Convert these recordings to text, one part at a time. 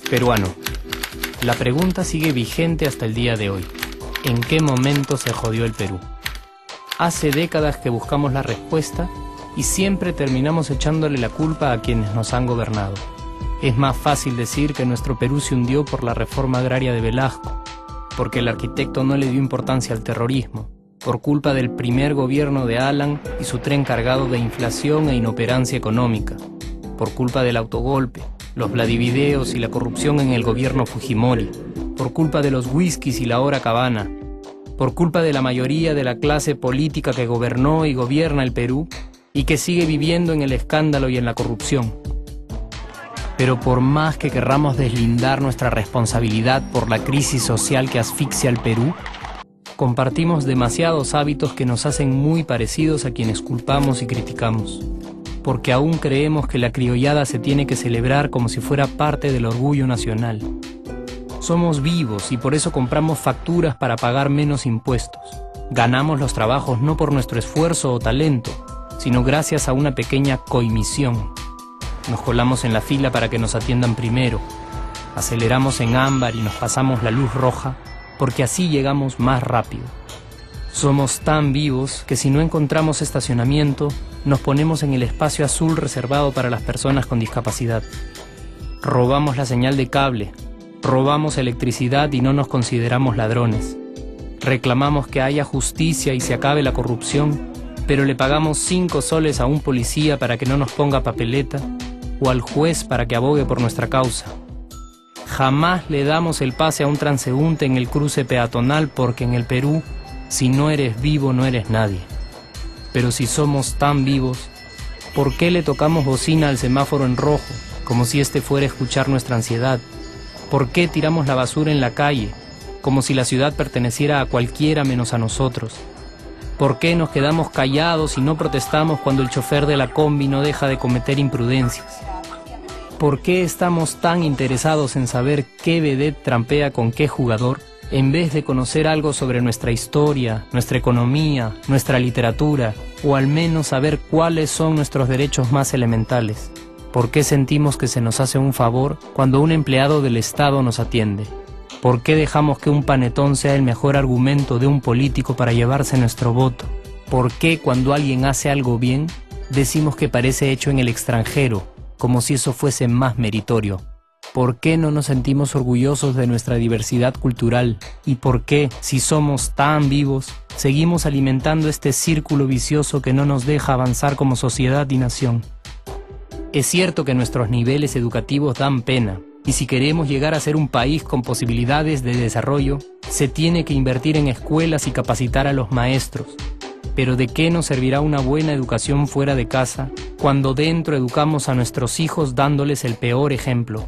Peruano. La pregunta sigue vigente hasta el día de hoy. ¿En qué momento se jodió el Perú? Hace décadas que buscamos la respuesta y siempre terminamos echándole la culpa a quienes nos han gobernado. Es más fácil decir que nuestro Perú se hundió por la reforma agraria de Velasco, porque el arquitecto no le dio importancia al terrorismo, por culpa del primer gobierno de Alan y su tren cargado de inflación e inoperancia económica, por culpa del autogolpe, los Vladivideos y la corrupción en el gobierno Fujimori, por culpa de los whiskies y la hora cabana, por culpa de la mayoría de la clase política que gobernó y gobierna el Perú y que sigue viviendo en el escándalo y en la corrupción. Pero por más que querramos deslindar nuestra responsabilidad por la crisis social que asfixia al Perú, compartimos demasiados hábitos que nos hacen muy parecidos a quienes culpamos y criticamos, porque aún creemos que la criollada se tiene que celebrar como si fuera parte del orgullo nacional. Somos vivos y por eso compramos facturas para pagar menos impuestos. Ganamos los trabajos no por nuestro esfuerzo o talento, sino gracias a una pequeña coimisión. Nos colamos en la fila para que nos atiendan primero, aceleramos en ámbar y nos pasamos la luz roja, porque así llegamos más rápido. Somos tan vivos que si no encontramos estacionamiento, nos ponemos en el espacio azul reservado para las personas con discapacidad. Robamos la señal de cable, robamos electricidad y no nos consideramos ladrones. Reclamamos que haya justicia y se acabe la corrupción, pero le pagamos 5 soles a un policía para que no nos ponga papeleta o al juez para que abogue por nuestra causa. Jamás le damos el pase a un transeúnte en el cruce peatonal porque en el Perú, si no eres vivo, no eres nadie. Pero si somos tan vivos, ¿por qué le tocamos bocina al semáforo en rojo, como si este fuera a escuchar nuestra ansiedad? ¿Por qué tiramos la basura en la calle, como si la ciudad perteneciera a cualquiera menos a nosotros? ¿Por qué nos quedamos callados y no protestamos cuando el chofer de la combi no deja de cometer imprudencias? ¿Por qué estamos tan interesados en saber qué vedette trampea con qué jugador, en vez de conocer algo sobre nuestra historia, nuestra economía, nuestra literatura, o al menos saber cuáles son nuestros derechos más elementales? ¿Por qué sentimos que se nos hace un favor cuando un empleado del Estado nos atiende? ¿Por qué dejamos que un panetón sea el mejor argumento de un político para llevarse nuestro voto? ¿Por qué cuando alguien hace algo bien, decimos que parece hecho en el extranjero, como si eso fuese más meritorio? ¿Por qué no nos sentimos orgullosos de nuestra diversidad cultural? ¿Y por qué, si somos tan vivos, seguimos alimentando este círculo vicioso que no nos deja avanzar como sociedad y nación? Es cierto que nuestros niveles educativos dan pena, y si queremos llegar a ser un país con posibilidades de desarrollo, se tiene que invertir en escuelas y capacitar a los maestros. Pero ¿de qué nos servirá una buena educación fuera de casa cuando dentro educamos a nuestros hijos dándoles el peor ejemplo?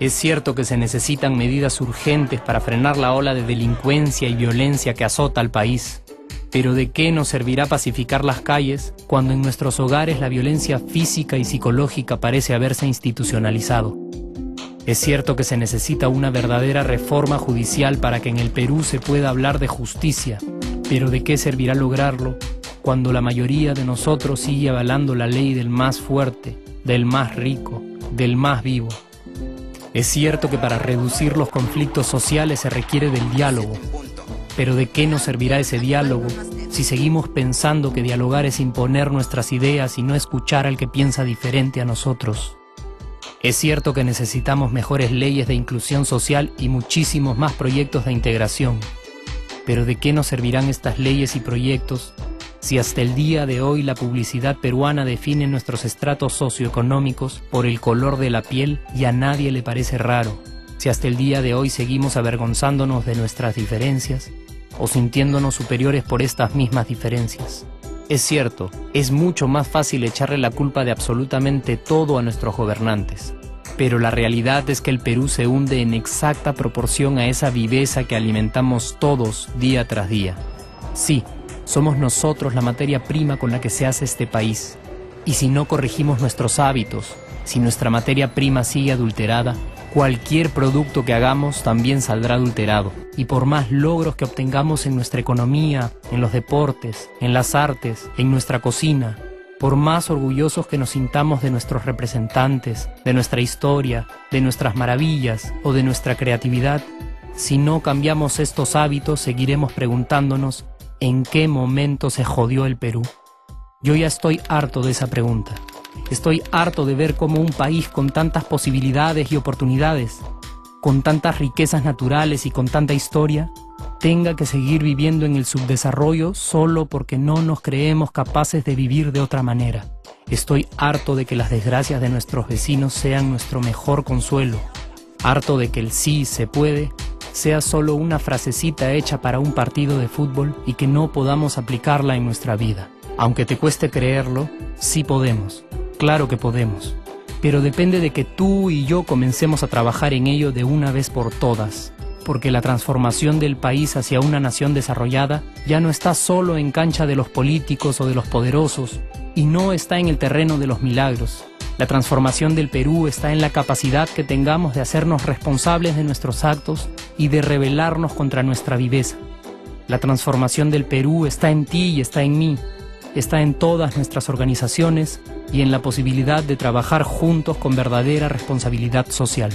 Es cierto que se necesitan medidas urgentes para frenar la ola de delincuencia y violencia que azota al país. Pero ¿de qué nos servirá pacificar las calles cuando en nuestros hogares la violencia física y psicológica parece haberse institucionalizado? Es cierto que se necesita una verdadera reforma judicial para que en el Perú se pueda hablar de justicia, pero ¿de qué servirá lograrlo cuando la mayoría de nosotros sigue avalando la ley del más fuerte, del más rico, del más vivo? Es cierto que para reducir los conflictos sociales se requiere del diálogo, pero ¿de qué nos servirá ese diálogo si seguimos pensando que dialogar es imponer nuestras ideas y no escuchar al que piensa diferente a nosotros? Es cierto que necesitamos mejores leyes de inclusión social y muchísimos más proyectos de integración. Pero ¿de qué nos servirán estas leyes y proyectos si hasta el día de hoy la publicidad peruana define nuestros estratos socioeconómicos por el color de la piel y a nadie le parece raro? Si hasta el día de hoy seguimos avergonzándonos de nuestras diferencias o sintiéndonos superiores por estas mismas diferencias. Es cierto, es mucho más fácil echarle la culpa de absolutamente todo a nuestros gobernantes, pero la realidad es que el Perú se hunde en exacta proporción a esa viveza que alimentamos todos día tras día. Sí, somos nosotros la materia prima con la que se hace este país, y si no corregimos nuestros hábitos, Si nuestra materia prima sigue adulterada, cualquier producto que hagamos también saldrá adulterado. Y por más logros que obtengamos en nuestra economía, en los deportes, en las artes, en nuestra cocina, por más orgullosos que nos sintamos de nuestros representantes, de nuestra historia, de nuestras maravillas o de nuestra creatividad, si no cambiamos estos hábitos, seguiremos preguntándonos ¿en qué momento se jodió el Perú? Yo ya estoy harto de esa pregunta. Estoy harto de ver cómo un país con tantas posibilidades y oportunidades, con tantas riquezas naturales y con tanta historia, tenga que seguir viviendo en el subdesarrollo solo porque no nos creemos capaces de vivir de otra manera. Estoy harto de que las desgracias de nuestros vecinos sean nuestro mejor consuelo. Harto de que el sí se puede sea solo una frasecita hecha para un partido de fútbol y que no podamos aplicarla en nuestra vida. Aunque te cueste creerlo, sí podemos. Claro que podemos, pero depende de que tú y yo comencemos a trabajar en ello de una vez por todas, porque la transformación del país hacia una nación desarrollada ya no está solo en cancha de los políticos o de los poderosos, y no está en el terreno de los milagros. La transformación del Perú está en la capacidad que tengamos de hacernos responsables de nuestros actos y de rebelarnos contra nuestra viveza. La transformación del Perú está en ti y está en mí. Está en todas nuestras organizaciones y en la posibilidad de trabajar juntos con verdadera responsabilidad social.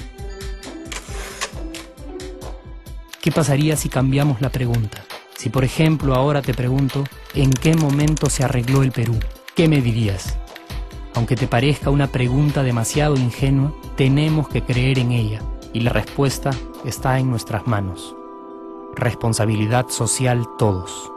¿Qué pasaría si cambiamos la pregunta? Si por ejemplo ahora te pregunto, ¿en qué momento se arregló el Perú? ¿Qué me dirías? Aunque te parezca una pregunta demasiado ingenua, tenemos que creer en ella y la respuesta está en nuestras manos. Responsabilidad social todos.